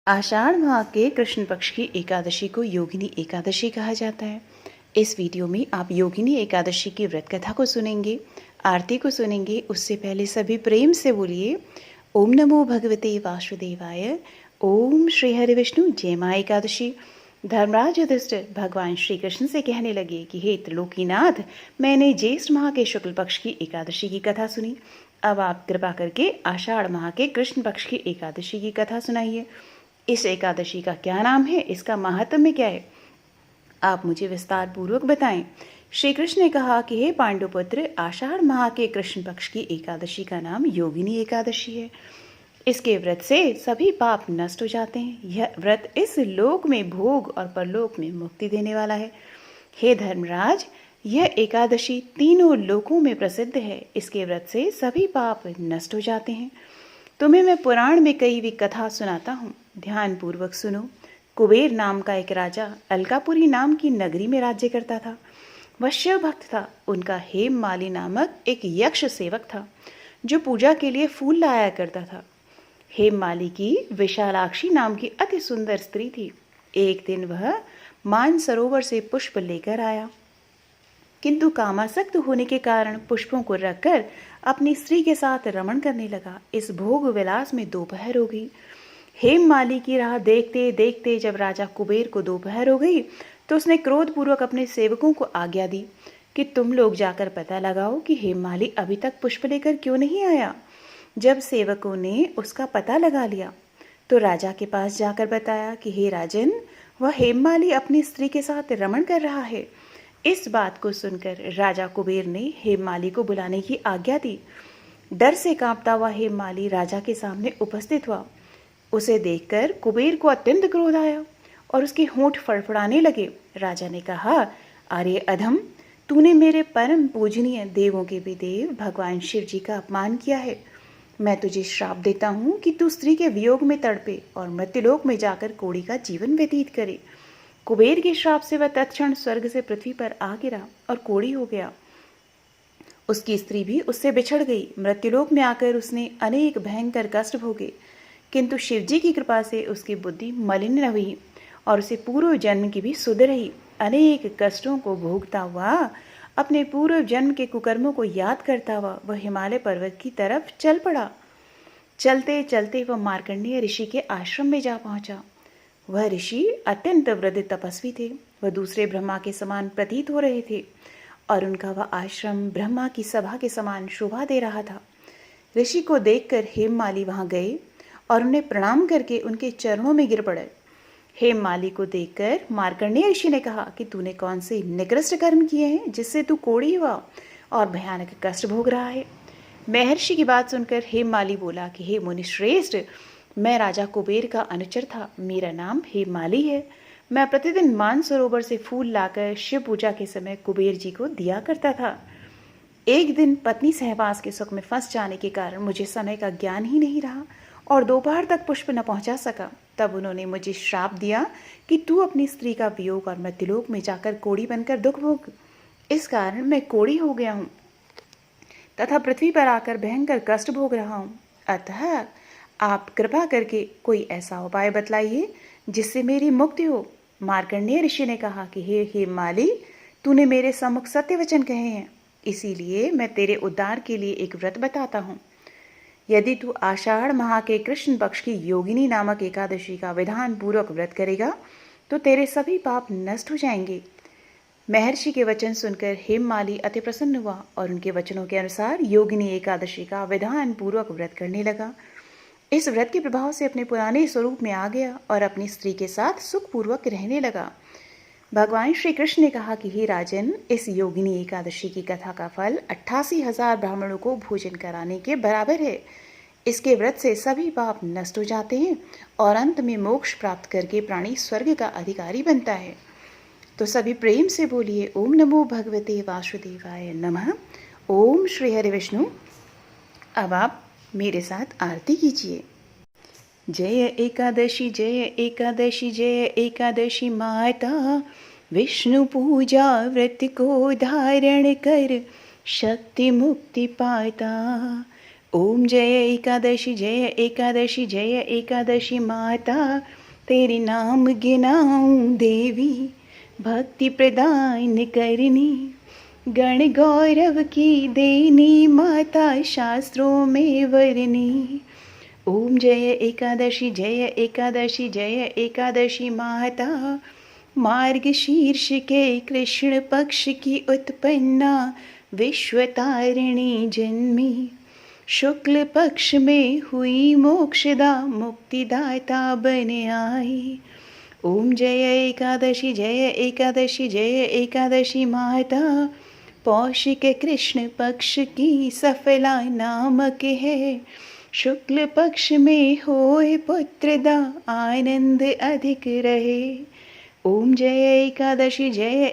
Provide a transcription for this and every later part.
आषाढ़ माह के कृष्ण पक्ष की एकादशी को योगिनी एकादशी कहा जाता है। इस वीडियो में आप योगिनी एकादशी की व्रत कथा को सुनेंगे, आरती को सुनेंगे। उससे पहले सभी प्रेम से बोलिए ओम नमो भगवते वासुदेवाय। ओम श्री हरि विष्णु। जय माँ एकादशी। धर्मराज युधिष्ठिर भगवान श्री कृष्ण से कहने लगे कि हे त्रिलोकीनाथ, मैंने ज्येष्ठ माह के शुक्ल पक्ष की एकादशी की कथा सुनी। अब आप कृपा करके आषाढ़ माह के कृष्ण पक्ष की एकादशी की कथा सुनाइए। इस एकादशी का क्या नाम है, इसका महात्म्य क्या है, आप मुझे विस्तार पूर्वक बताएं। श्री कृष्ण ने कहा कि हे पांडुपुत्र, आषाढ़ माह के कृष्ण पक्ष की एकादशी का नाम योगिनी एकादशी है। इसके व्रत से सभी पाप नष्ट हो जाते हैं। यह व्रत इस लोक में भोग और परलोक में मुक्ति देने वाला है। हे धर्मराज, यह एकादशी तीनों लोकों में प्रसिद्ध है। इसके व्रत से सभी पाप नष्ट हो जाते हैं। तुम्हें मैं पुराण में कई हुई कथा सुनाता हूँ, ध्यान पूर्वक सुनो। कुबेर नाम का एक राजा अलकापुरी नाम की नगरी में राज्य करता था। वह शिव भक्त था। उनका हेममाली नामक एक यक्ष सेवक था जो पूजा के लिए फूल लाया करता था। हेममाली की विशालाक्षी नाम की अति सुंदर स्त्री थी। एक दिन वह मानसरोवर से पुष्प लेकर आया, किंतु कामासक्त होने के कारण पुष्पों को रखकर अपनी स्त्री के साथ रमण करने लगा। इस भोग विलास में दोपहर हो गई। हेममाली की राह देखते देखते जब राजा कुबेर को दोपहर हो गई तो उसने क्रोधपूर्वक अपने सेवकों को आज्ञा दी कि तुम लोग जाकर पता लगाओ कि हेममाली अभी तक पुष्प लेकर क्यों नहीं आया। जब सेवकों ने उसका पता लगा लिया तो राजा के पास जाकर बताया कि हे राजन, वह हेममाली अपनी स्त्री के साथ रमण कर रहा है। इस बात को सुनकर राजा कुबेर ने हेममाली को बुलाने की आज्ञा दी। डर से कांपता हुआ हेममाली राजा के सामने उपस्थित हुआ। उसे देखकर कुबेर को अत्यंत क्रोध आया और उसके होंठ फड़फड़ाने लगे। राजा ने कहा, अरे अधम, तूने मेरे परम पूजनीय देवों के भी देव भगवान शिव जी का अपमान किया है। मैं तुझे श्राप देता हूँ कि तू स्त्री के वियोग में तड़पे और मृत्युलोक में जाकर कोड़ी का जीवन व्यतीत करे। कुबेर के श्राप से वह तत्क्षण स्वर्ग से पृथ्वी पर आ गिरा और कोड़ी हो गया। उसकी स्त्री भी उससे बिछड़ गई। मृत्युलोक में आकर उसने अनेक भयंकर कष्ट भोगे, किंतु शिवजी की कृपा से उसकी बुद्धि मलिन न हुई और उसे पूर्व जन्म की भी सुध रही। अनेक कष्टों को भोगता हुआ, अपने पूर्व जन्म के कुकर्मों को याद करता हुआ वह हिमालय पर्वत की तरफ चल पड़ा। चलते चलते वह मार्कंडेय ऋषि के आश्रम में जा पहुंचा। वह ऋषि अत्यंत वृद्ध तपस्वी थे। वह दूसरे ब्रह्मा के समान प्रतीत हो रहे थे और उनका वह आश्रम ब्रह्मा की सभा के समान शोभा दे रहा था। ऋषि को देखकर हेममाली वहां गए और उन्हें प्रणाम करके उनके चरणों में गिर पड़े। हेममाली को देखकर मार्कंडेय ऋषि ने कहा कि तूने कौन से निकृष्ट कर्म किए हैं जिससे तू कोढ़ी हुआ और भयानक कष्ट भोग रहा है। महर्षि की बात सुनकर हेममाली बोला कि हे मुनि श्रेष्ठ, मैं राजा कुबेर का अनुचर था। मेरा नाम हेममाली है। मैं प्रतिदिन मानसरोवर से फूल लाकर शिव पूजा के समय कुबेर जी को दिया करता था। एक दिन पत्नी सहवास के सुख में फंस जाने के कारण मुझे समय का ज्ञान ही नहीं रहा और दोपहर तक पुष्प न पहुंचा सका। तब उन्होंने मुझे श्राप दिया कि तू अपनी स्त्री का वियोग और मृत्युलोक में जाकर कोढ़ी बनकर दुख भोग। इस कारण मैं कोढ़ी हो गया हूँ तथा पृथ्वी पर आकर भयंकर कष्ट भोग रहा हूँ। अतः आप कृपा करके कोई ऐसा उपाय बतलाइए जिससे मेरी मुक्ति हो। मार्कंडेय ऋषि ने कहा कि हे हेममाली, तूने मेरे सम्मुख सत्य वचन कहे हैं, इसीलिए मैं तेरे उद्धार के लिए एक व्रत बताता हूँ। यदि तू आषाढ़ माह के कृष्ण पक्ष की योगिनी नामक एकादशी का विधान पूर्वक व्रत करेगा तो तेरे सभी पाप नष्ट हो जाएंगे। महर्षि के वचन सुनकर हेममाली अति प्रसन्न हुआ और उनके वचनों के अनुसार योगिनी एकादशी का विधान पूर्वक व्रत करने लगा। इस व्रत के प्रभाव से अपने पुराने स्वरूप में आ गया और अपनी स्त्री के साथ सुखपूर्वक रहने लगा। भगवान श्री कृष्ण ने कहा कि हे राजन, इस योगिनी एकादशी की कथा का फल 88,000 ब्राह्मणों को भोजन कराने के बराबर है। इसके व्रत से सभी पाप नष्ट हो जाते हैं और अंत में मोक्ष प्राप्त करके प्राणी स्वर्ग का अधिकारी बनता है। तो सभी प्रेम से बोलिए ओम नमो भगवते वासुदेवाय नमः। ओम श्री हरि विष्णु। अब आप मेरे साथ आरती कीजिए। जय एकादशी जय एकादशी जय एकादशी माता, विष्णु पूजा व्रत को धारण कर शक्ति मुक्ति पाता। ओम जय एकादशी जय एकादशी माता, तेरे नाम गिनाऊं देवी, भक्ति प्रदान करनी, गण गौरव की देनी माता, शास्त्रों में वरनी। ओम जय एकादशी जय एकादशी माता, मार्ग शीर्ष के कृष्ण पक्ष की उत्पन्ना, विश्वतारिणी जन्मी, शुक्ल पक्ष में हुई मोक्षदा, मुक्तिदाता बन आई। ओम जय एकादशी जय एकादशी माता, पौष के कृष्ण पक्ष की सफला नामक है, शुक्ल पक्ष में होए पुत्रदा, आनंद अधिक रहे। ओम जय एकादशी जय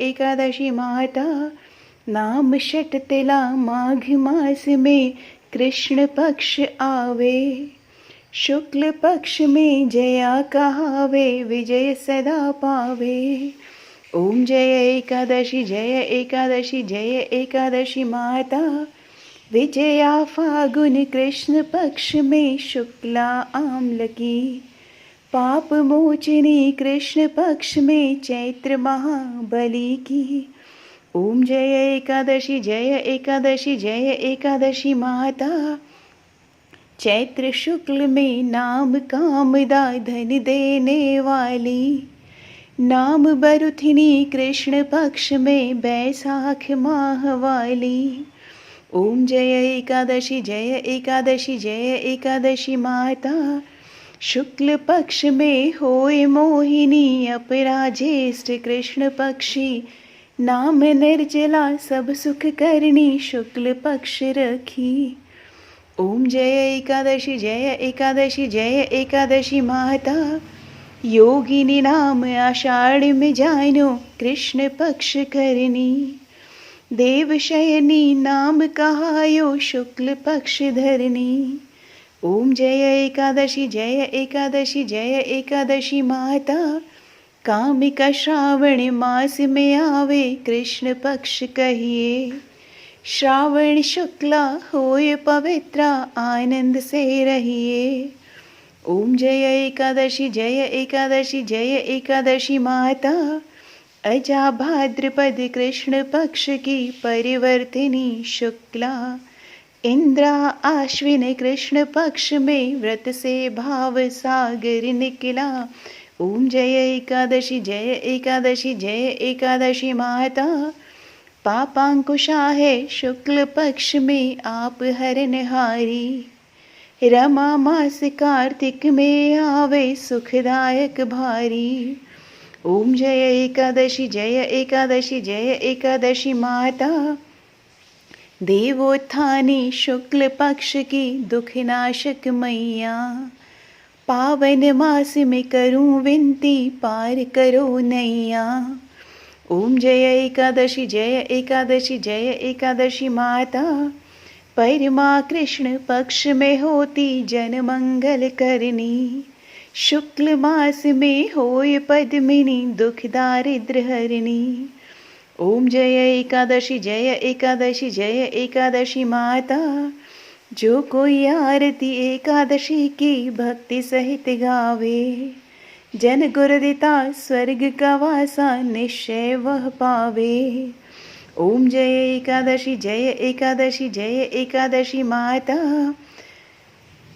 एकादशी माता, नाम षट तिला माघ मास में कृष्ण पक्ष आवे, शुक्ल पक्ष में जया कहावे, विजय सदा पावे। ओम जय एकादशी जय एकादशी माता, विजया फागुन कृष्ण पक्ष में शुक्ला आम्ल की, पाप मोचनी कृष्ण पक्ष में चैत्र महाबली की। ओम जय एकादशी जय एकादशी माता, चैत्र शुक्ल में नाम कामदा, धन देने वाली, नाम बरुथिनी कृष्ण पक्ष में बैसाख माह वाली। ओम जय एकादशी जय एकादशी माता, शुक्ल पक्ष में होए मोहिनी, अपराजेष्ठ कृष्ण पक्षी, नाम निर्जला सब सुख करनी, शुक्ल पक्ष रखी। ओम जय एकादशी जय एकादशी माता, योगिनी नाम आषाढ़ में जानो, कृष्ण पक्ष करनी, देवशयनी नाम कहायो, शुक्ल पक्ष धरनी। ओम जय एकादशी जय एकादशी माता, कामिका श्रावण मास में आवे, कृष्ण पक्ष कहिए, श्रावण शुक्ला होए पवित्रा, आनंद से रहिए। ओम जय एकादशी जय एकादशी माता, अजा भाद्रपद कृष्ण पक्ष की परिवर्तिनी शुक्ला, इंद्रा आश्विन कृष्ण पक्ष में व्रत से भाव सागर निकला। ओम जय एकादशी जय एकादशी माता, पापांकुशा है शुक्ल पक्ष में आप हरनहारी, रमा मास कार्तिक में आवे, सुखदायक भारी। ओम जय एकादशी जय एकादशी माता, देवोत्थानी शुक्ल पक्ष की दुखनाशक मैया, पावन मास में करूं विनती, पार करो नैया। ओम जय एकादशी जय एकादशी माता, परमा कृष्ण पक्ष में होती, जन मंगल करनी, शुक्ल मास में होए पद्मिनी, दुख दारिद्र हरणी। ओम जय एकादशी जय एकादशी माता, जो कोई आरती एकादशी की भक्ति सहित गावे, जन गुरुदिता स्वर्ग का वासा, निश्चय वह पावे। ओम जय एकादशी जय एकादशी माता,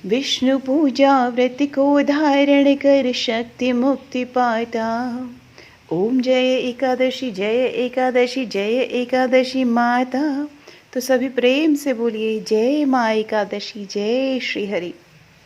विष्णु पूजा व्रत को धारण कर, शक्ति मुक्ति पाता। ओम जय एकादशी जय एकादशी माता। तो सभी प्रेम से बोलिए जय माँ एकादशी, जय श्री हरि।